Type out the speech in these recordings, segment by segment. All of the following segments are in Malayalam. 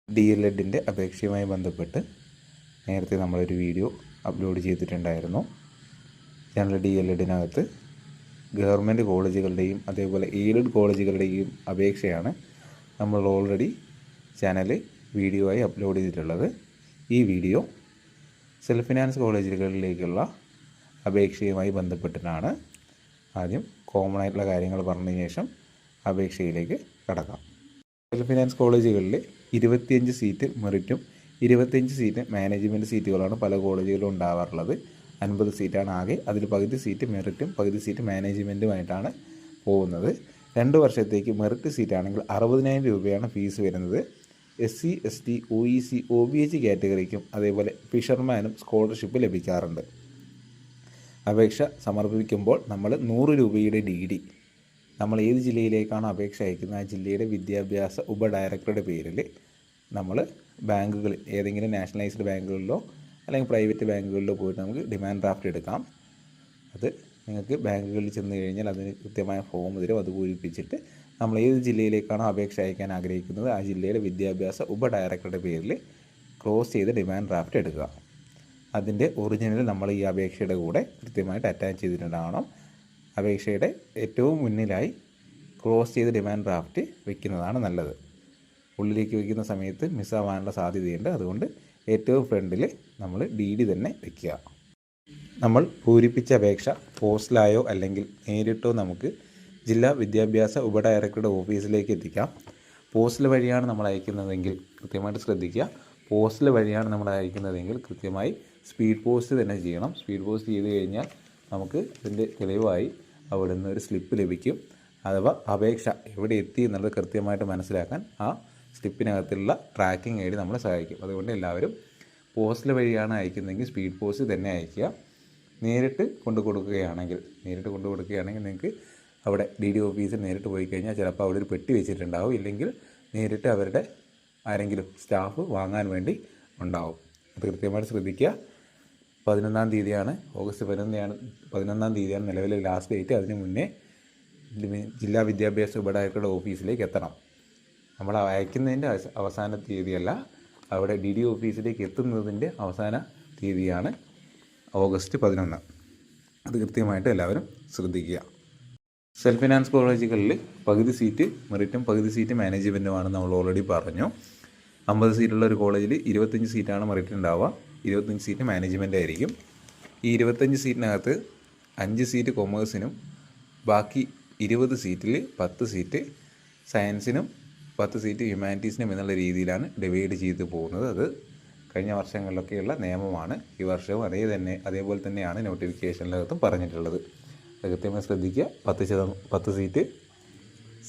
DLEDിൻ്റെ അപേക്ഷയുമായി ബന്ധപ്പെട്ട് നേരത്തെ നമ്മളൊരു വീഡിയോ അപ്ലോഡ് ചെയ്തിട്ടുണ്ടായിരുന്നു. ഞങ്ങൾ DLEDിനകത്ത് ഗവൺമെൻറ് കോളേജുകളുടെയും അതേപോലെ എയ്ഡഡ് കോളേജുകളുടെയും അപേക്ഷയാണ് നമ്മൾ ഓൾറെഡി ചാനലിൽ വീഡിയോ ആയി അപ്ലോഡ് ചെയ്തിട്ടുള്ളത്. ഈ വീഡിയോ സെൽഫ് ഫിനാൻസ് കോളേജുകളിലേക്കുള്ള അപേക്ഷയുമായി ബന്ധപ്പെട്ടിട്ടാണ്. ആദ്യം കോമൺ ആയിട്ടുള്ള കാര്യങ്ങൾ പറഞ്ഞതിന് ശേഷം അപേക്ഷയിലേക്ക് കടക്കാം. സെൽഫ് ഫിനാൻസ് കോളേജുകളിൽ 25 സീറ്റ് മെറിറ്റും 25 സീറ്റ് മാനേജ്മെൻറ്റ് സീറ്റുകളാണ് പല കോളേജുകളിലും ഉണ്ടാവാറുള്ളത്. 50 സീറ്റാണ് ആകെ. അതിൽ പകുതി സീറ്റ് മെറിറ്റും പകുതി സീറ്റ് മാനേജ്മെൻറ്റുമായിട്ടാണ് പോകുന്നത്. 2 വർഷത്തേക്ക് മെറിറ്റ് സീറ്റാണെങ്കിൽ 60,000 രൂപയാണ് ഫീസ് വരുന്നത്. SC, ST, OEC, OBH കാറ്റഗറിക്കും അതേപോലെ ഫിഷർമാനും സ്കോളർഷിപ്പ് ലഭിക്കാറുണ്ട്. അപേക്ഷ സമർപ്പിക്കുമ്പോൾ നമ്മൾ 100 രൂപയുടെ DD നമ്മൾ ഏത് ജില്ലയിലേക്കാണോ അപേക്ഷ അയക്കുന്നത് ആ ജില്ലയുടെ വിദ്യാഭ്യാസ ഉപഡയറക്ടറുടെ പേരിൽ നമ്മൾ ബാങ്കുകളിൽ ഏതെങ്കിലും നാഷണലൈസ്ഡ് ബാങ്കുകളിലോ അല്ലെങ്കിൽ പ്രൈവറ്റ് ബാങ്കുകളിലോ പോയിട്ട് നമുക്ക് ഡിമാൻഡ് ഡ്രാഫ്റ്റ് എടുക്കാം. അത് നിങ്ങൾക്ക് ബാങ്കുകളിൽ ചെന്ന് കഴിഞ്ഞാൽ അതിന് കൃത്യമായ ഫോം തരും. അത് പൂരിപ്പിച്ചിട്ട് നമ്മൾ ഏത് ജില്ലയിലേക്കാണോ അപേക്ഷ അയക്കാൻ ആഗ്രഹിക്കുന്നത് ആ ജില്ലയുടെ വിദ്യാഭ്യാസ ഉപഡയറക്ടറുടെ പേരിൽ ക്ലോസ് ചെയ്ത് ഡിമാൻഡ് ഡ്രാഫ്റ്റ് എടുക്കുക. അതിൻ്റെ ഒറിജിനൽ നമ്മൾ ഈ അപേക്ഷയുടെ കൂടെ കൃത്യമായിട്ട് അറ്റാച്ച് ചെയ്തിട്ടുണ്ടാവണം. അപേക്ഷയുടെ ഏറ്റവും മുന്നിലായി ക്ലോസ് ചെയ്ത് ഡിമാൻഡ് ഡ്രാഫ്റ്റ് വയ്ക്കുന്നതാണ് നല്ലത്. ഉള്ളിലേക്ക് വയ്ക്കുന്ന സമയത്ത് മിസ്സാവാനുള്ള സാധ്യതയുണ്ട്. അതുകൊണ്ട് ഏറ്റവും ഫ്രണ്ടിൽ നമ്മൾ DD തന്നെ വയ്ക്കുക. നമ്മൾ പൂരിപ്പിച്ച അപേക്ഷ പോസ്റ്റലായോ അല്ലെങ്കിൽ നേരിട്ടോ നമുക്ക് ജില്ലാ വിദ്യാഭ്യാസ ഉപഡയറക്ടറുടെ ഓഫീസിലേക്ക് എത്തിക്കാം. പോസ്റ്റൽ വഴിയാണ് നമ്മൾ അയക്കുന്നതെങ്കിൽ കൃത്യമായിട്ട് ശ്രദ്ധിക്കുക. പോസ്റ്റൽ വഴിയാണ് നമ്മൾ അയക്കുന്നതെങ്കിൽ കൃത്യമായി സ്പീഡ് പോസ്റ്റ് തന്നെ ചെയ്യണം. സ്പീഡ് പോസ്റ്റ് ചെയ്ത് കഴിഞ്ഞാൽ നമുക്ക് ഇതിൻ്റെ തെളിവായി അവിടെ നിന്ന് ഒരു സ്ലിപ്പ് ലഭിക്കും. അഥവാ അപേക്ഷ എവിടെ എത്തി എന്നുള്ളത് കൃത്യമായിട്ട് മനസ്സിലാക്കാൻ ആ സ്ലിപ്പിനകത്തുള്ള ട്രാക്കിംഗ് ഐഡി നമ്മളെ സഹായിക്കും. അതുകൊണ്ട് എല്ലാവരും പോസ്റ്റൽ വഴിയാണ് അയക്കുന്നതെങ്കിൽ സ്പീഡ് പോസ്റ്റ് തന്നെ അയക്കുക. നേരിട്ട് കൊണ്ടു കൊടുക്കുകയാണെങ്കിൽ നിങ്ങൾക്ക് അവിടെ DD ഓഫീസിൽ നേരിട്ട് പോയി കഴിഞ്ഞാൽ ചിലപ്പോൾ അവിടെ ഒരു പെട്ടി വെച്ചിട്ടുണ്ടാവും. ഇല്ലെങ്കിൽ നേരിട്ട് അവരുടെ ആരെങ്കിലും സ്റ്റാഫ് വാങ്ങാൻ വേണ്ടി ഉണ്ടാവും. അത് കൃത്യമായിട്ട് ശ്രദ്ധിക്കുക. 11-ാം തീയതിയാണ് ഓഗസ്റ്റ് 11-ാം തീയതിയാണ് നിലവിലെ ലാസ്റ്റ് ഡേറ്റ്. അതിന് മുന്നേ ജില്ലാ വിദ്യാഭ്യാസ ഉപഡയറക്ടറുടെ ഓഫീസിലേക്ക് എത്തണം. നമ്മൾ അയക്കുന്നതിൻ്റെ അവസാന തീയതിയല്ല, അവിടെ DD ഓഫീസിലേക്ക് എത്തുന്നതിൻ്റെ അവസാന തീയതിയാണ് ഓഗസ്റ്റ് 11. അത് കൃത്യമായിട്ട് എല്ലാവരും ശ്രദ്ധിക്കുക. സെൽഫ് ഫിനാൻസ് കോളേജുകളിൽ പകുതി സീറ്റ് മെറിറ്റും പകുതി സീറ്റ് മാനേജ്മെൻറ്റുമാണ് നമ്മൾ ഓൾറെഡി പറഞ്ഞു. 50 സീറ്റുള്ള ഒരു കോളേജിൽ 25 സീറ്റാണ് മെറിറ്റ് ഉണ്ടാവുക, 25 സീറ്റ് മാനേജ്മെൻ്റ് ആയിരിക്കും. ഈ 25 സീറ്റിനകത്ത് 5 സീറ്റ് കൊമേഴ്സിനും ബാക്കി 20 സീറ്റിൽ 10 സീറ്റ് സയൻസിനും 10 സീറ്റ് ഹ്യൂമാനിറ്റീസിനും എന്നുള്ള രീതിയിലാണ് ഡിവൈഡ് ചെയ്ത് പോകുന്നത്. അത് കഴിഞ്ഞ വർഷങ്ങളിലൊക്കെയുള്ള നിയമമാണ്. ഈ വർഷവും അതേപോലെ തന്നെയാണ് നോട്ടിഫിക്കേഷനിനകത്തും പറഞ്ഞിട്ടുള്ളത്. അത് കൃത്യമായി ശ്രദ്ധിക്കുക. 10 സീറ്റ്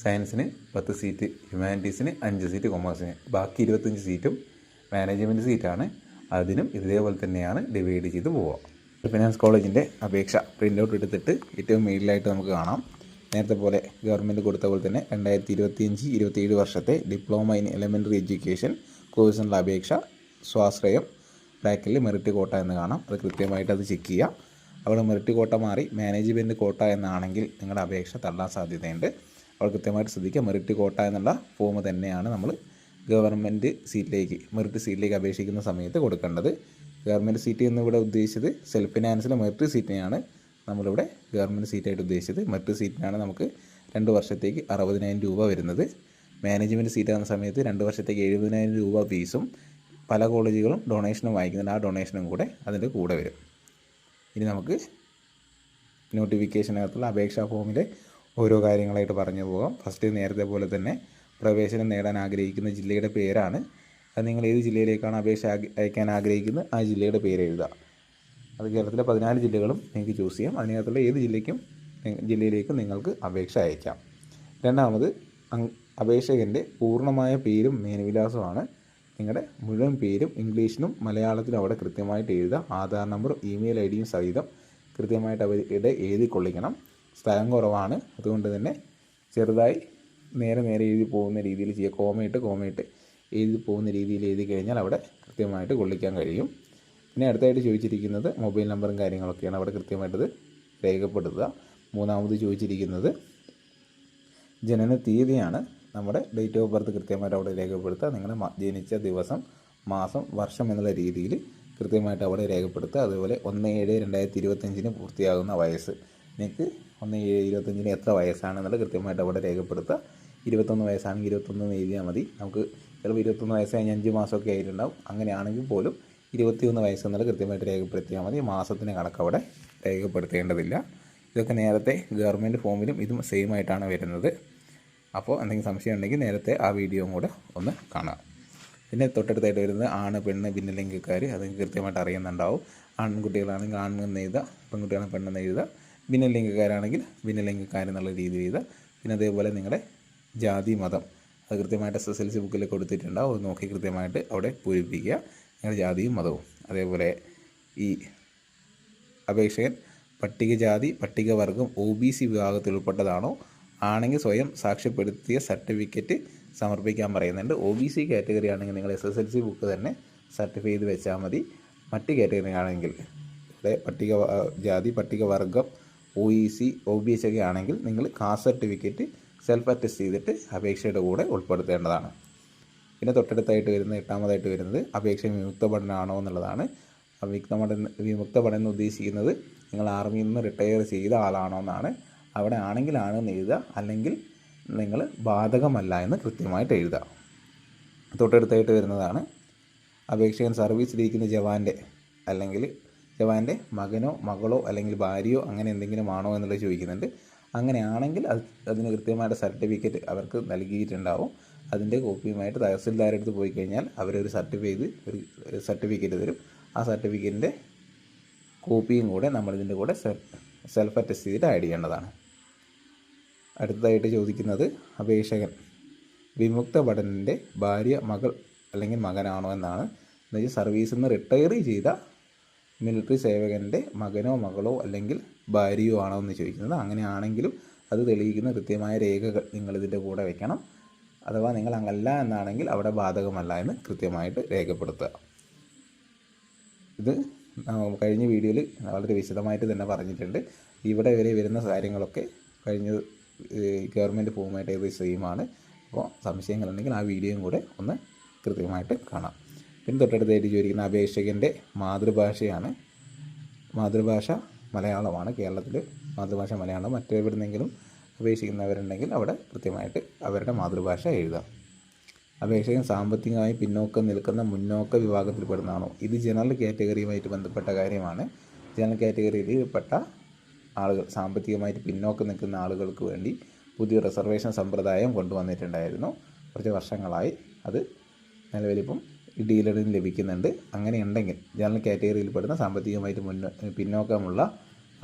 സയൻസിന്, 10 സീറ്റ് ഹ്യൂമാനിറ്റീസിന്, 5 സീറ്റ് കൊമേഴ്സിന്, ബാക്കി 25 സീറ്റും മാനേജ്മെൻറ്റ് സീറ്റാണ്. അതിനും ഇതേപോലെ തന്നെയാണ് ഡിവൈഡ് ചെയ്ത് പോവുക. ഫിനാൻസ് കോളേജിൻ്റെ അപേക്ഷ പ്രിൻ്റ് ഔട്ട് എടുത്തിട്ട് ഏറ്റവും മേളിലായിട്ട് നമുക്ക് കാണാം. നേരത്തെ പോലെ ഗവൺമെൻറ് കൊടുത്ത പോലെ തന്നെ 2025-27 വർഷത്തെ ഡിപ്ലോമ ഇൻ എലിമെൻ്ററി എഡ്യൂക്കേഷൻ കോഴ്സിനുള്ള അപേക്ഷ സ്വാശ്രയം ബ്രാക്കറ്റിൽ മെറിറ്റ് കോട്ട എന്ന് കാണാം. അത് കൃത്യമായിട്ട് അത് ചെക്ക് ചെയ്യുക. അവിടെ മെറിറ്റ് കോട്ട മാറി മാനേജ്മെൻറ്റ് കോട്ട എന്നാണെങ്കിൽ നിങ്ങളുടെ അപേക്ഷ തള്ളാൻ സാധ്യതയുണ്ട്. അവിടെ കൃത്യമായിട്ട് ശ്രദ്ധിക്കുക. മെറിറ്റ് കോട്ട എന്നുള്ള ഫോം തന്നെയാണ് നമ്മൾ ഗവൺമെൻറ് സീറ്റിലേക്ക് മെറിറ്റ് സീറ്റിലേക്ക് അപേക്ഷിക്കുന്ന സമയത്ത് കൊടുക്കേണ്ടത്. ഗവൺമെൻറ് സീറ്റ് എന്നിവിടെ ഉദ്ദേശിച്ചത് സെൽഫ് ഫിനാൻസിലെ മെറിറ്റ് സീറ്റിനെയാണ് നമ്മളിവിടെ ഗവൺമെൻറ് സീറ്റായിട്ട് ഉദ്ദേശിച്ചത്. മെറിറ്റ് സീറ്റിനാണ് നമുക്ക് 2 വർഷത്തേക്ക് 60,000 രൂപ വരുന്നത്. മാനേജ്മെൻറ്റ് സീറ്റാകുന്ന സമയത്ത് 2 വർഷത്തേക്ക് 70,000 രൂപ ഫീസും പല കോളേജുകളും ഡൊണേഷനും വാങ്ങിക്കുന്നുണ്ട്. ആ ഡൊണേഷനും കൂടെ അതിൻ്റെ കൂടെ വരും. ഇനി നമുക്ക് നോട്ടിഫിക്കേഷനകത്തുള്ള അപേക്ഷാ ഫോമിലെ ഓരോ കാര്യങ്ങളായിട്ട് പറഞ്ഞു പോകാം. ഫസ്റ്റ് നേരത്തെ പോലെ തന്നെ പ്രവേശനം നേടാൻ ആഗ്രഹിക്കുന്ന ജില്ലയുടെ പേരാണ്. അത് നിങ്ങൾ ഏത് ജില്ലയിലേക്കാണ് അപേക്ഷ അയക്കാൻ ആഗ്രഹിക്കുന്നത് ആ ജില്ലയുടെ പേര് എഴുതുക. അത് കേരളത്തിലെ 14 ജില്ലകളും നിങ്ങൾക്ക് ചൂസ് ചെയ്യാം. അതിനകത്തുള്ള ഏത് ജില്ലയിലേക്കും നിങ്ങൾക്ക് അപേക്ഷ അയക്കാം. രണ്ടാമത് അപേക്ഷകൻ്റെ പൂർണ്ണമായ പേരും മേൽവിലാസമാണ്. നിങ്ങളുടെ മുഴുവൻ പേരും ഇംഗ്ലീഷിലും മലയാളത്തിലും അവിടെ കൃത്യമായിട്ട് എഴുതുക. ആധാർ നമ്പറും ഇമെയിൽ ID യും സഹിതം കൃത്യമായിട്ട് അവരുടെ എഴുതി കൊള്ളിക്കണം. സ്ഥലം കുറവാണ്, അതുകൊണ്ട് തന്നെ ചെറുതായി നേരെ എഴുതി പോകുന്ന രീതിയിൽ ചെയ്യുക. കോമയിട്ട് എഴുതി പോകുന്ന രീതിയിൽ എഴുതി കഴിഞ്ഞാൽ അവിടെ കൃത്യമായിട്ട് കൊള്ളിക്കാൻ കഴിയും. പിന്നെ അടുത്തായിട്ട് ചോദിച്ചിരിക്കുന്നത് മൊബൈൽ നമ്പറും കാര്യങ്ങളൊക്കെയാണ്. അവിടെ കൃത്യമായിട്ടത് രേഖപ്പെടുത്തുക. മൂന്നാമത് ചോദിച്ചിരിക്കുന്നത് ജനന തീയതിയാണ്. നമ്മുടെ ഡേറ്റ് ഓഫ് ബർത്ത് കൃത്യമായിട്ട് അവിടെ രേഖപ്പെടുത്തുക. നിങ്ങളുടെ ജനിച്ച ദിവസം, മാസം, വർഷം എന്നുള്ള രീതിയിൽ കൃത്യമായിട്ട് അവിടെ രേഖപ്പെടുത്തുക. അതുപോലെ 1/7/2025 പൂർത്തിയാകുന്ന വയസ്സ്, നിങ്ങൾക്ക് 1/7/25 എത്ര വയസ്സാണെന്നുള്ളത് കൃത്യമായിട്ട് അവിടെ രേഖപ്പെടുത്തുക. 21 വയസ്സാണെങ്കിൽ 21 എഴുതിയാൽ മതി. നമുക്ക് ചിലപ്പോൾ 21 വയസ്സ് കഴിഞ്ഞ് 5 മാസമൊക്കെ ആയിട്ടുണ്ടാവും. അങ്ങനെയാണെങ്കിൽ പോലും 21 വയസ്സെന്നുള്ളത് കൃത്യമായിട്ട് രേഖപ്പെടുത്തിയാൽ മതി. മാസത്തിന് കണക്ക് അവിടെ രേഖപ്പെടുത്തേണ്ടതില്ല. ഇതൊക്കെ നേരത്തെ ഗവൺമെൻറ് ഫോമിലും ഇതും സെയിം ആയിട്ടാണ് വരുന്നത്. അപ്പോൾ എന്തെങ്കിലും സംശയം ഉണ്ടെങ്കിൽ നേരത്തെ ആ വീഡിയോയും കൂടെ ഒന്ന് കാണാം. പിന്നെ തൊട്ടടുത്തായിട്ട് വരുന്നത് ആണ്, പെണ്ണ്, ഭിന്നലിംഗക്കാർ, അത് കൃത്യമായിട്ട് അറിയുന്നുണ്ടാവും. ആൺകുട്ടികളാണെങ്കിൽ ആണെന്ന് എഴുതുക, പെൺകുട്ടികളാണെങ്കിൽ പെണ്ണെന്ന് എഴുതുക, ഭിന്നലിംഗക്കാരാണെങ്കിൽ ഭിന്നലിംഗക്കാരെന്നുള്ള രീതിയിൽ എഴുതുക. പിന്നെ അതേപോലെ നിങ്ങളുടെ ജാതി, മതം അത് കൃത്യമായിട്ട് SSLC ബുക്കിൽ കൊടുത്തിട്ടുണ്ടാവും. അത് നോക്കി കൃത്യമായിട്ട് അവിടെ പൂരിപ്പിക്കുക, നിങ്ങളുടെ ജാതിയും മതവും. അതേപോലെ ഈ അപേക്ഷകൻ പട്ടികജാതി, പട്ടികവർഗം, OBC വിഭാഗത്തിൽ ഉൾപ്പെട്ടതാണോ, ആണെങ്കിൽ സ്വയം സാക്ഷ്യപ്പെടുത്തിയ സർട്ടിഫിക്കറ്റ് സമർപ്പിക്കാൻ പറയുന്നുണ്ട്. OBC കാറ്റഗറി ആണെങ്കിൽ നിങ്ങൾ SSLC ബുക്ക് തന്നെ സർട്ടിഫൈ ചെയ്ത് വെച്ചാൽ മതി. മറ്റ് കാറ്റഗറി ആണെങ്കിൽ ഇവിടെ പട്ടികജാതി, പട്ടികവർഗം, OBC ഒക്കെ ആണെങ്കിൽ നിങ്ങൾ കാസ്റ്റ് സർട്ടിഫിക്കറ്റ് സെൽഫ് അറ്റസ്റ്റ് ചെയ്തിട്ട് അപേക്ഷയുടെ കൂടെ ഉൾപ്പെടുത്തേണ്ടതാണ്. പിന്നെ തൊട്ടടുത്തായിട്ട് വരുന്നത് 8ാമതായിട്ട് വരുന്നത് അപേക്ഷ വിമുക്ത പഠനമാണോ എന്നുള്ളതാണ്. വിമുക്ത പഠനം ഉദ്ദേശിക്കുന്നത് നിങ്ങൾ ആർമിയിൽ നിന്ന് റിട്ടയർ ചെയ്ത ആളാണോ എന്നാണ്. അവിടെ ആണെങ്കിൽ ആണെന്ന് എഴുതുക, അല്ലെങ്കിൽ നിങ്ങൾ ബാധകമല്ല എന്ന് കൃത്യമായിട്ട് എഴുതുക. തൊട്ടടുത്തായിട്ട് വരുന്നതാണ് അപേക്ഷകൻ സർവീസിലിരിക്കുന്ന ജവാൻ്റെ മകനോ മകളോ അല്ലെങ്കിൽ ഭാര്യയോ അങ്ങനെ എന്തെങ്കിലും ആണോ എന്നുള്ളത് ചോദിക്കുന്നുണ്ട്. അങ്ങനെയാണെങ്കിൽ അതിന് കൃത്യമായിട്ട് സർട്ടിഫിക്കറ്റ് അവർക്ക് നൽകിയിട്ടുണ്ടാവും. അതിൻ്റെ കോപ്പിയുമായിട്ട് തഹസിൽദാരുടെ അടുത്ത് പോയി കഴിഞ്ഞാൽ അവരൊരു സർട്ടിഫിക്കറ്റ് തരും. ആ സർട്ടിഫിക്കറ്റിൻ്റെ കോപ്പിയും കൂടെ നമ്മളിതിൻ്റെ കൂടെ സെൽഫ് അറ്റസ്റ്റ് ചെയ്തിട്ട് ആഡ് ചെയ്യേണ്ടതാണ്. അടുത്തതായിട്ട് ചോദിക്കുന്നത് അപേക്ഷകൻ വിമുക്ത ഭടൻ്റെ ഭാര്യ, മകൾ അല്ലെങ്കിൽ മകനാണോ എന്നാണ്. എന്നുവെച്ചാൽ സർവീസിൽ നിന്ന് റിട്ടയർ ചെയ്ത മിലിറ്ററി സേവകൻ്റെ മകനോ മകളോ അല്ലെങ്കിൽ ഭാര്യയോ ആണോ എന്ന് ചോദിക്കുന്നത്. അങ്ങനെയാണെങ്കിലും അത് തെളിയിക്കുന്ന കൃത്യമായ രേഖകൾ നിങ്ങളിതിൻ്റെ കൂടെ വയ്ക്കണം. അഥവാ നിങ്ങൾ അങ്ങല്ല എന്നാണെങ്കിൽ അവിടെ ബാധകമല്ല എന്ന് കൃത്യമായിട്ട് രേഖപ്പെടുത്തുക. ഇത് കഴിഞ്ഞ വീഡിയോയിൽ വളരെ വിശദമായിട്ട് തന്നെ പറഞ്ഞിട്ടുണ്ട്. ഇവിടെ വരെ വരുന്ന കാര്യങ്ങളൊക്കെ കഴിഞ്ഞ ഗവൺമെൻറ് ഫോമുമായിട്ട് ഏകദേശം സെയിമാണ്. അപ്പോൾ സംശയങ്ങളുണ്ടെങ്കിൽ ആ വീഡിയോയും കൂടെ ഒന്ന് കൃത്യമായിട്ട് കാണാം. പിന്നെ തൊട്ടടുത്തായിട്ട് ചോദിക്കുന്ന അപേക്ഷകൻ്റെ മാതൃഭാഷയാണ്. മാതൃഭാഷ മലയാളമാണ്. കേരളത്തിൽ മാതൃഭാഷ മലയാളം. മറ്റെവിടുന്നെങ്കിലും അപേക്ഷിക്കുന്നവരുണ്ടെങ്കിൽ അവിടെ കൃത്യമായിട്ട് അവരുടെ മാതൃഭാഷ എഴുതാം. അപേക്ഷകൻ സാമ്പത്തികമായി പിന്നോക്കം നിൽക്കുന്ന മുന്നോക്ക വിഭാഗത്തിൽപ്പെടുന്നതാണോ. ഇത് ജനറൽ കാറ്റഗറിയുമായിട്ട് ബന്ധപ്പെട്ട കാര്യമാണ്. ജനറൽ കാറ്റഗറിയിൽപ്പെട്ട ആളുകൾ, സാമ്പത്തികമായിട്ട് പിന്നോക്കം നിൽക്കുന്ന ആളുകൾക്ക് വേണ്ടി പുതിയ റിസർവേഷൻ സമ്പ്രദായം കൊണ്ടുവന്നിട്ടുണ്ടായിരുന്നു. കുറച്ച് വർഷങ്ങളായി അത് നിലവിലിപ്പം ഡീലറിന് ലഭിക്കുന്നുണ്ട്. അങ്ങനെയുണ്ടെങ്കിൽ ജനറൽ കാറ്റഗറിയിൽപ്പെടുന്ന സാമ്പത്തികമായിട്ട് പിന്നോക്കമുള്ള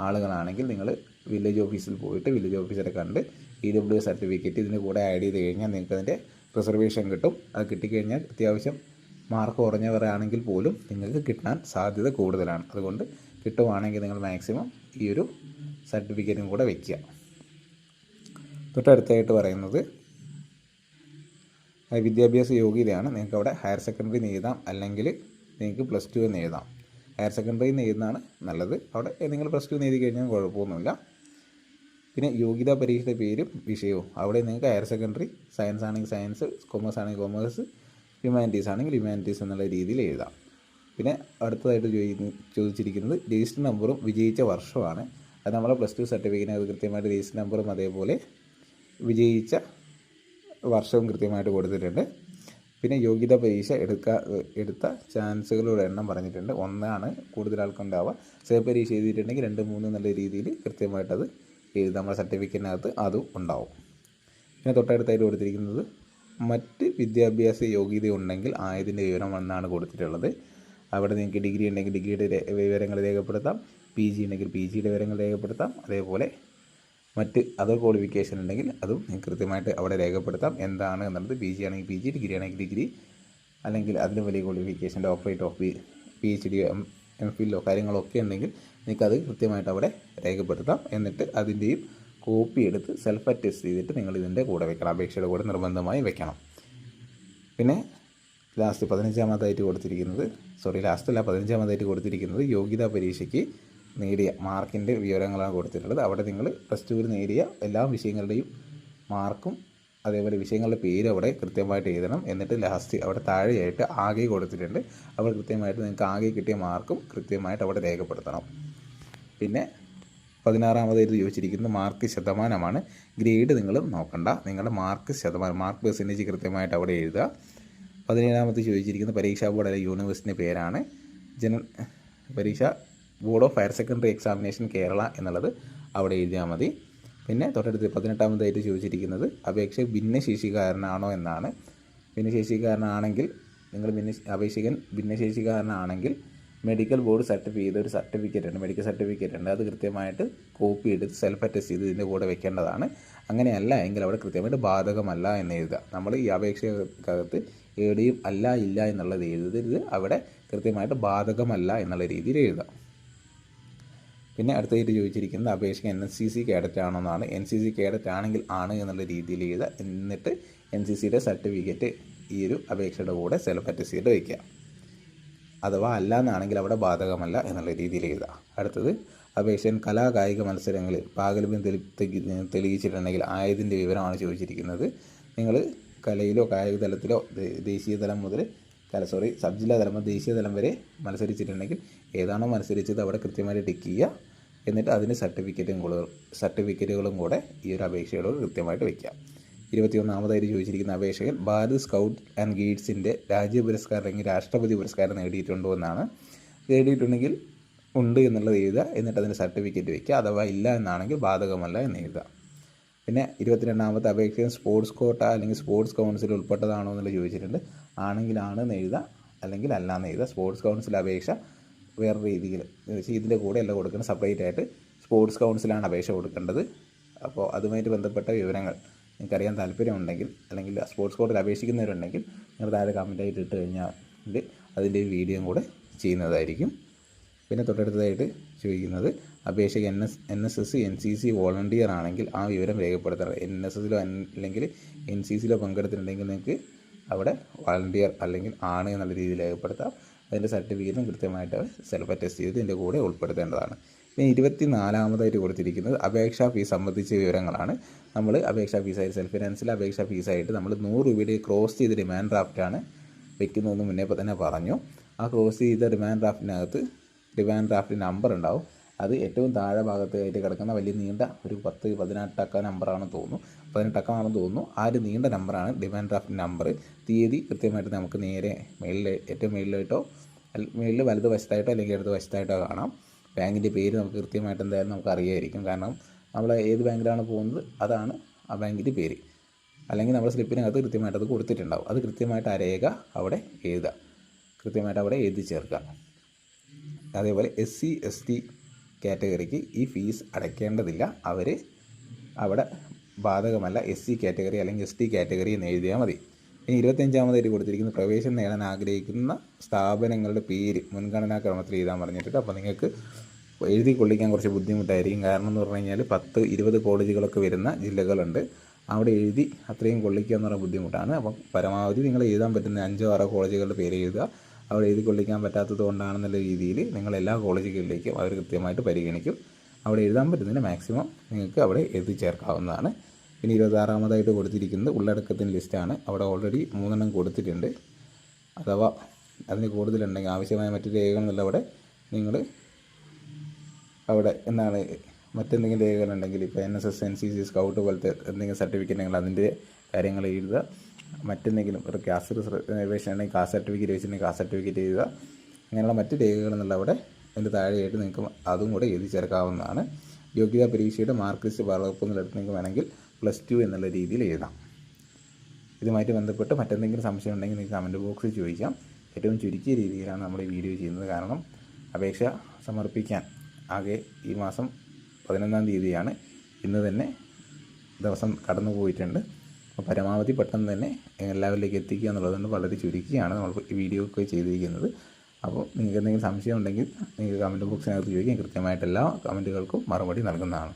ആളുകളാണെങ്കിൽ നിങ്ങൾ വില്ലേജ് ഓഫീസിൽ പോയിട്ട് വില്ലേജ് ഓഫീസറെ കണ്ട് EWS സർട്ടിഫിക്കറ്റ് ഇതിന് കൂടെ ആഡ് ചെയ്ത് കഴിഞ്ഞാൽ നിങ്ങൾക്ക് അതിൻ്റെ റിസർവേഷൻ കിട്ടും. അത് കിട്ടിക്കഴിഞ്ഞാൽ അത്യാവശ്യം മാർക്ക് കുറഞ്ഞവരാണെങ്കിൽ പോലും നിങ്ങൾക്ക് കിട്ടാൻ സാധ്യത കൂടുതലാണ്. അതുകൊണ്ട് കിട്ടുവാണെങ്കിൽ നിങ്ങൾ മാക്സിമം ഈ ഒരു സർട്ടിഫിക്കറ്റും കൂടെ വയ്ക്കുക. തൊട്ടടുത്തായിട്ട് പറയുന്നത് വിദ്യാഭ്യാസ യോഗ്യതയാണ്. നിങ്ങൾക്ക് അവിടെ ഹയർ സെക്കൻഡറി എന്ന് എഴുതാം, അല്ലെങ്കിൽ നിങ്ങൾക്ക് +2 എന്ന് എഴുതാം. ഹയർ സെക്കൻഡറി എന്ന് എഴുതുന്നതാണ് നല്ലത്. അവിടെ നിങ്ങൾ +2 എന്ന് എഴുതി കഴിഞ്ഞാൽ കുഴപ്പമൊന്നുമില്ല. പിന്നെ യോഗ്യതാ പരീക്ഷയുടെ പേരും വിഷയവും അവിടെ നിങ്ങൾക്ക് ഹയർ സെക്കൻഡറി, സയൻസ് ആണെങ്കിൽ സയൻസ്, കൊമേഴ്സ് ആണെങ്കിൽ കൊമേഴ്സ്, ഹ്യൂമാനിറ്റീസ് ആണെങ്കിൽ ഹ്യൂമാനിറ്റീസ് എന്നുള്ള രീതിയിൽ എഴുതാം. പിന്നെ അടുത്തതായിട്ട് ചോദിച്ചിരിക്കുന്നത് രജിസ്റ്റർ നമ്പറും വിജയിച്ച വർഷമാണ്. അത് നമ്മളെ +2 സർട്ടിഫിക്കറ്റിന് അത് കൃത്യമായിട്ട് രജിസ്റ്റർ നമ്പറും അതേപോലെ വിജയിച്ച വർഷവും കൃത്യമായിട്ട് കൊടുത്തിട്ടുണ്ട്. പിന്നെ യോഗ്യതാ പരീക്ഷ എടുത്ത ചാൻസുകളുടെ എണ്ണം പറഞ്ഞിട്ടുണ്ട്. 1 കൂടുതൽ ആൾക്കുണ്ടാവുക. സേവ് പരീക്ഷ എഴുതിയിട്ടുണ്ടെങ്കിൽ 2, 3 എന്നുള്ള രീതിയിൽ കൃത്യമായിട്ടത് എഴുതാം. നമ്മുടെ സർട്ടിഫിക്കറ്റിനകത്ത് അതും ഉണ്ടാവും. പിന്നെ തൊട്ടടുത്തായിട്ട് കൊടുത്തിരിക്കുന്നത് മറ്റ് വിദ്യാഭ്യാസ യോഗ്യത ഉണ്ടെങ്കിൽ ആയതിൻ്റെ വിവരം എന്നാണ് കൊടുത്തിട്ടുള്ളത്. അവിടെ നിങ്ങൾക്ക് ഡിഗ്രി ഉണ്ടെങ്കിൽ ഡിഗ്രിയുടെ വിവരങ്ങൾ രേഖപ്പെടുത്താം, PG ഉണ്ടെങ്കിൽ PGയുടെ വിവരങ്ങൾ രേഖപ്പെടുത്താം. അതേപോലെ മറ്റ് അതർ ക്വാളിഫിക്കേഷൻ ഉണ്ടെങ്കിൽ അതും നിങ്ങൾക്ക് കൃത്യമായിട്ട് അവിടെ രേഖപ്പെടുത്താം. എന്താണ് എന്നുള്ളത് PG ആണെങ്കിൽ PG, ഡിഗ്രി ആണെങ്കിൽ ഡിഗ്രി, അല്ലെങ്കിൽ അതിലും വലിയ qualification doctorate of PhD, MPhil കാര്യങ്ങളൊക്കെ ഉണ്ടെങ്കിൽ നിങ്ങൾക്കത് കൃത്യമായിട്ട് അവിടെ രേഖപ്പെടുത്താം. എന്നിട്ട് അതിൻ്റെയും കോപ്പി എടുത്ത് സെൽഫ് അറ്റസ്റ്റ് ചെയ്തിട്ട് നിങ്ങൾ ഇതിൻ്റെ കൂടെ വെക്കണം. അപേക്ഷയുടെ കൂടെ നിർബന്ധമായി വെക്കണം. പിന്നെ ലാസ്റ്റ് 15ാമതായിട്ട് കൊടുത്തിരിക്കുന്നത് യോഗ്യതാ പരീക്ഷയ്ക്ക് നേടിയ മാർക്കിൻ്റെ വിവരങ്ങളാണ് കൊടുത്തിട്ടുള്ളത്. അവിടെ നിങ്ങൾ +2 നേടിയ എല്ലാ വിഷയങ്ങളുടെയും മാർക്കും അതേപോലെ വിഷയങ്ങളുടെ പേര് അവിടെ കൃത്യമായിട്ട് എഴുതണം. എന്നിട്ട് ലാസ്റ്റ് അവിടെ താഴെയായിട്ട് ആകെ കൊടുത്തിട്ടുണ്ട്. അവിടെ കൃത്യമായിട്ട് നിങ്ങൾക്ക് ആകെ കിട്ടിയ മാർക്കും കൃത്യമായിട്ട് അവിടെ രേഖപ്പെടുത്തണം. പിന്നെ 16-ാമതായിട്ട് ചോദിച്ചിരിക്കുന്നത് മാർക്ക് ശതമാനമാണ്. ഗ്രേഡ് നിങ്ങൾ നോക്കണ്ട, നിങ്ങളുടെ മാർക്ക് ശതമാനം, മാർക്ക് പെർസെൻറ്റേജ് കൃത്യമായിട്ട് അവിടെ എഴുതുക. 17-ാമത് ചോദിച്ചിരിക്കുന്നത് പരീക്ഷാ ബോർഡ് അല്ലെങ്കിൽ യൂണിവേഴ്സിറ്റിൻ്റെ പേരാണ്. പരീക്ഷ board of higher secondary examination Kerala എന്നുള്ളത് അവിടെ എഴുതിയാൽ മതി. പിന്നെ തൊട്ടടുത്ത് 18-ാമതായിട്ട് ചോദിച്ചിരിക്കുന്നത് അപേക്ഷ ഭിന്നശേഷിക്കാരനാണോ എന്നാണ്. ഭിന്നശേഷിക്കാരനാണെങ്കിൽ നിങ്ങൾ അപേക്ഷകൻ ഭിന്നശേഷിക്കാരനാണെങ്കിൽ മെഡിക്കൽ ബോർഡ് സർട്ടിഫൈ ചെയ്ത ഒരു സർട്ടിഫിക്കറ്റ് ഉണ്ട്, മെഡിക്കൽ സർട്ടിഫിക്കറ്റ് ഉണ്ട്. അത് കൃത്യമായിട്ട് കോപ്പി എടുത്ത് സെൽഫ് അറ്റസ്റ്റ് ചെയ്ത് ഇതിൻ്റെ കൂടെ വെക്കേണ്ടതാണ്. അങ്ങനെയല്ല എങ്കിൽ അവിടെ കൃത്യമായിട്ട് ബാധകമല്ല എന്ന് എഴുതുക. നമ്മൾ ഈ അപേക്ഷക്കകത്ത് എവിടെയും അല്ല ഇല്ല എന്നുള്ളത് എഴുതരുത്, അവിടെ കൃത്യമായിട്ട് ബാധകമല്ല എന്നുള്ള രീതിയിൽ എഴുതാം. പിന്നെ അടുത്തായിട്ട് ചോദിച്ചിരിക്കുന്നത് അപേക്ഷകൻ NCC കേഡറ്റ് ആണോ എന്നാണ്. NCC കേഡറ്റ് ആണെങ്കിൽ ആണ് എന്നുള്ള രീതിയിൽ എഴുതുക. എന്നിട്ട് NCCയുടെ സർട്ടിഫിക്കറ്റ് ഈ ഒരു അപേക്ഷയുടെ കൂടെ സെൽഫ് അറ്റസ്റ്റ് ചെയ്ത് വയ്ക്കുക. അഥവാ അല്ല എന്നാണെങ്കിൽ അവിടെ ബാധകമല്ല എന്നുള്ള രീതിയിൽ എഴുതുക. അടുത്തത് അപേക്ഷകൻ കായിക മത്സരങ്ങളിൽ പ്രാഗൽഭ്യം തെളിയിച്ചിട്ടുണ്ടെങ്കിൽ ആയതിൻ്റെ വിവരമാണ് ചോദിച്ചിരിക്കുന്നത്. നിങ്ങൾ കലയിലോ കായിക തലത്തിലോ ദേശീയ തലം മുതൽ സബ് ജില്ലാ തലം മുതൽ ദേശീയ തലം വരെ മത്സരിച്ചിട്ടുണ്ടെങ്കിൽ ഏതാണോ മത്സരിച്ചത് അവിടെ കൃത്യമായിട്ട് ടിക്ക് ചെയ്യുക. എന്നിട്ട് അതിന് സർട്ടിഫിക്കറ്റുകളും കൂടെ ഈ ഒരു അപേക്ഷയോട് കൃത്യമായിട്ട് വയ്ക്കുക. 21-ാമതായിട്ട് ചോദിച്ചിരിക്കുന്ന അപേക്ഷകൻ ഭാരത് സ്കൗട്ട് ആൻഡ് ഗൈഡ്സിൻ്റെ രാജ്യ പുരസ്കാരം അല്ലെങ്കിൽ രാഷ്ട്രപതി പുരസ്കാരം നേടിയിട്ടുണ്ടോ എന്നാണ്. നേടിയിട്ടുണ്ടെങ്കിൽ ഉണ്ട് എന്നുള്ളത് എഴുതുക. എന്നിട്ട് അതിന് സർട്ടിഫിക്കറ്റ് വയ്ക്കുക. അഥവാ ഇല്ല എന്നാണെങ്കിൽ ബാധകമല്ല എന്ന് എഴുതുക. പിന്നെ 22-ാമത്തെ അപേക്ഷകൻ സ്പോർട്സ് കോട്ട അല്ലെങ്കിൽ സ്പോർട്സ് കൗൺസിൽ ഉൾപ്പെട്ടതാണോ എന്നുള്ളത് ചോദിച്ചിട്ടുണ്ട്. ആണെങ്കിൽ ആണെന്ന് എഴുതുക, അല്ലെങ്കിൽ അല്ല എന്ന് എഴുതുക. സ്പോർട്സ് കൗൺസിൽ അപേക്ഷ വേറെ രീതിയിൽ ഇതിൻ്റെ കൂടെ അല്ല കൊടുക്കുന്നത്, സെപ്പറേറ്റ് ആയിട്ട് സ്പോർട്സ് കൗൺസിലാണ് അപേക്ഷ കൊടുക്കേണ്ടത്. അപ്പോൾ അതുമായിട്ട് ബന്ധപ്പെട്ട വിവരങ്ങൾ നിങ്ങൾക്കറിയാൻ താല്പര്യമുണ്ടെങ്കിൽ അല്ലെങ്കിൽ സ്പോർട്സ് കോട്ടയിൽ അപേക്ഷിക്കുന്നവരുണ്ടെങ്കിൽ നിങ്ങൾ താഴെ കമൻറ്റായിട്ട് ഇട്ട് കഴിഞ്ഞാൽ അതിൻ്റെ വീഡിയോയും കൂടെ ചെയ്യുന്നതായിരിക്കും. പിന്നെ തൊട്ടടുത്തതായിട്ട് ചോദിക്കുന്നത് അപേക്ഷക NSS NCC വോളണ്ടിയർ ആണെങ്കിൽ ആ വിവരം രേഖപ്പെടുത്തണം. NSSലോ അല്ലെങ്കിൽ NCCയിലോ പങ്കെടുത്തിട്ടുണ്ടെങ്കിൽ നിങ്ങൾക്ക് അവിടെ വോളണ്ടിയർ അല്ലെങ്കിൽ ആണ് എന്നുള്ള രീതിയിൽ രേഖപ്പെടുത്താം. അതിൻ്റെ സർട്ടിഫിക്കറ്റും കൃത്യമായിട്ട് സെൽഫ് അറ്റസ്റ്റ് ചെയ്ത് ഇതിൻ്റെ കൂടെ ഉൾപ്പെടുത്തേണ്ടതാണ്. പിന്നെ 24-ാമതായിട്ട് കൊടുത്തിരിക്കുന്നത് അപേക്ഷാ ഫീസ് സംബന്ധിച്ച വിവരങ്ങളാണ്. നമ്മൾ അപേക്ഷാ ഫീസായിട്ട് സെൽഫ് ഫിനാൻസിൽ അപേക്ഷാ ഫീസായിട്ട് നമ്മൾ 100 രൂപയുടെ ക്രോസ് ചെയ്ത് ഡിമാൻഡ് ഡ്രാഫ്റ്റാണ് വെക്കുന്നതെന്ന് മുന്നേ തന്നെ പറഞ്ഞു. ആ ക്രോസ് ചെയ്ത ഡിമാൻഡ് ഡ്രാഫ്റ്റ് നമ്പർ ഉണ്ടാവും. അത് ഏറ്റവും താഴെ ഭാഗത്തായിട്ട് കിടക്കുന്ന വലിയ നീണ്ട ഒരു 18 അക്ക നമ്പറാണെന്ന് തോന്നുന്നു, 18 അക്കമാണെന്ന് തോന്നുന്നു. ആ ഒരു നീണ്ട നമ്പറാണ് ഡിമാൻഡ് ഡ്രാഫ്റ്റ് നമ്പർ. തീയതി കൃത്യമായിട്ട് നമുക്ക് നേരെ ഏറ്റവും മേളിൽ വലത് വശത്തായിട്ടോ അല്ലെങ്കിൽ ഇടത് വശത്തായിട്ടോ കാണാം. ബാങ്കിൻ്റെ പേര് നമുക്ക് കൃത്യമായിട്ട് എന്തായാലും നമുക്ക് അറിയായിരിക്കും. കാരണം നമ്മൾ ഏത് ബാങ്കിലാണ് പോകുന്നത് അതാണ് ആ ബാങ്കിൻ്റെ പേര്. അല്ലെങ്കിൽ നമ്മൾ സ്ലിപ്പിനകത്ത് കൃത്യമായിട്ട് അത് കൊടുത്തിട്ടുണ്ടാവും. അത് കൃത്യമായിട്ട് ആ രേഖ അവിടെ എഴുതുക, കൃത്യമായിട്ട് അവിടെ എഴുതി ചേർക്കുക. അതേപോലെ SC ST കാറ്റഗറിക്ക് ഈ ഫീസ് അടയ്ക്കേണ്ടതില്ല, അവർ അവിടെ ബാധകമല്ല. SC കാറ്റഗറി അല്ലെങ്കിൽ ST കാറ്റഗറി എന്ന് എഴുതിയാൽ മതി. ഇനി 25-ാമതായിട്ട് കൊടുത്തിരിക്കുന്ന പ്രവേശനം നേടാൻ ആഗ്രഹിക്കുന്ന സ്ഥാപനങ്ങളുടെ പേര് മുൻഗണനാ ക്രമത്തിൽ എഴുതാൻ പറഞ്ഞിട്ടുണ്ട്. അപ്പോൾ നിങ്ങൾക്ക് എഴുതി കൊള്ളിക്കാൻ കുറച്ച് ബുദ്ധിമുട്ടായിരിക്കും. കാരണം എന്ന് പറഞ്ഞു കഴിഞ്ഞാൽ 10-20 കോളേജുകളൊക്കെ വരുന്ന ജില്ലകളുണ്ട്. അവിടെ എഴുതി അത്രയും കൊള്ളിക്കുക എന്ന് പറഞ്ഞാൽ ബുദ്ധിമുട്ടാണ്. അപ്പം പരമാവധി നിങ്ങൾ എഴുതാൻ പറ്റുന്ന 5-6 കോളേജുകളുടെ പേര് എഴുതുക. അവിടെ എഴുതി കൊള്ളിക്കാൻ പറ്റാത്തത് കൊണ്ടാണെന്നുള്ള രീതിയിൽ നിങ്ങൾ എല്ലാ കോളേജുകളിലേക്കും അവർ കൃത്യമായിട്ട് പരിഗണിക്കും. അവിടെ എഴുതാൻ പറ്റുന്നതിന് മാക്സിമം നിങ്ങൾക്ക് അവിടെ എഴുതി ചേർക്കാവുന്നതാണ്. പിന്നെ 26-ാമതായിട്ട് കൊടുത്തിരിക്കുന്നത് ഉള്ളടക്കത്തിൻ്റെ ലിസ്റ്റാണ്. അവിടെ ഓൾറെഡി 3 എണ്ണം കൊടുത്തിട്ടുണ്ട്. അഥവാ അതിന് കൂടുതലുണ്ടെങ്കിൽ ആവശ്യമായ മറ്റു രേഖകളെന്നുള്ള അവിടെ നിങ്ങൾ അവിടെ മറ്റെന്തെങ്കിലും രേഖകളുണ്ടെങ്കിൽ ഇപ്പോൾ NSS NCC സ്കൗട്ട് പോലത്തെ എന്തെങ്കിലും സർട്ടിഫിക്കറ്റ് ഉണ്ടെങ്കിൽ അതിൻ്റെ കാര്യങ്ങൾ എഴുതുക. മറ്റെന്തെങ്കിലും ഒരു കാസ്റ്റ് റിസർവേഷൻ ഉണ്ടെങ്കിൽ കാസ്റ്റ് സർട്ടിഫിക്കറ്റ് വെച്ചിട്ടുണ്ടെങ്കിൽ കാസ്റ്റ് സർട്ടിഫിക്കറ്റ് എഴുതുക. അങ്ങനെയുള്ള മറ്റ് രേഖകളെന്നുള്ള അവിടെ അതിൻ്റെ താഴെയായിട്ട് നിങ്ങൾക്ക് അതും കൂടെ എഴുതി ചേർക്കാവുന്നതാണ്. യോഗ്യതാ പരീക്ഷയുടെ മാർക്ക് ലിസ്റ്റ് വളർത്തുന്നിടത്ത് നിങ്ങൾക്ക് വേണമെങ്കിൽ +2 എന്നുള്ള രീതിയിൽ എഴുതാം. ഇതുമായിട്ട് ബന്ധപ്പെട്ട് മറ്റെന്തെങ്കിലും സംശയം ഉണ്ടെങ്കിൽ നിങ്ങൾക്ക് കമൻറ്റ് ബോക്സിൽ ചോദിക്കാം. ഏറ്റവും ചുരുക്കിയ രീതിയിലാണ് നമ്മൾ ഈ വീഡിയോ ചെയ്യുന്നത്. കാരണം അപേക്ഷ സമർപ്പിക്കാൻ ആകെ ഈ മാസം 11-ാം തീയതിയാണ്. ഇന്ന് തന്നെ ദിവസം കടന്നു പോയിട്ടുണ്ട്. അപ്പോൾ പരമാവധി പെട്ടെന്ന് തന്നെ എല്ലാവരിലേക്ക് എത്തിക്കുക എന്നുള്ളതുകൊണ്ട് വളരെ ചുരുക്കിയാണ് നമ്മൾ ഈ വീഡിയോ ഒക്കെ ചെയ്തിരിക്കുന്നത്. അപ്പോൾ നിങ്ങൾക്ക് എന്തെങ്കിലും സംശയം ഉണ്ടെങ്കിൽ നിങ്ങൾക്ക് കമൻറ്റ് ബോക്സിനകത്ത് ചോദിക്കാം. കൃത്യമായിട്ട് എല്ലാ കമൻറ്റുകൾക്കും മറുപടി നൽകുന്നതാണ്.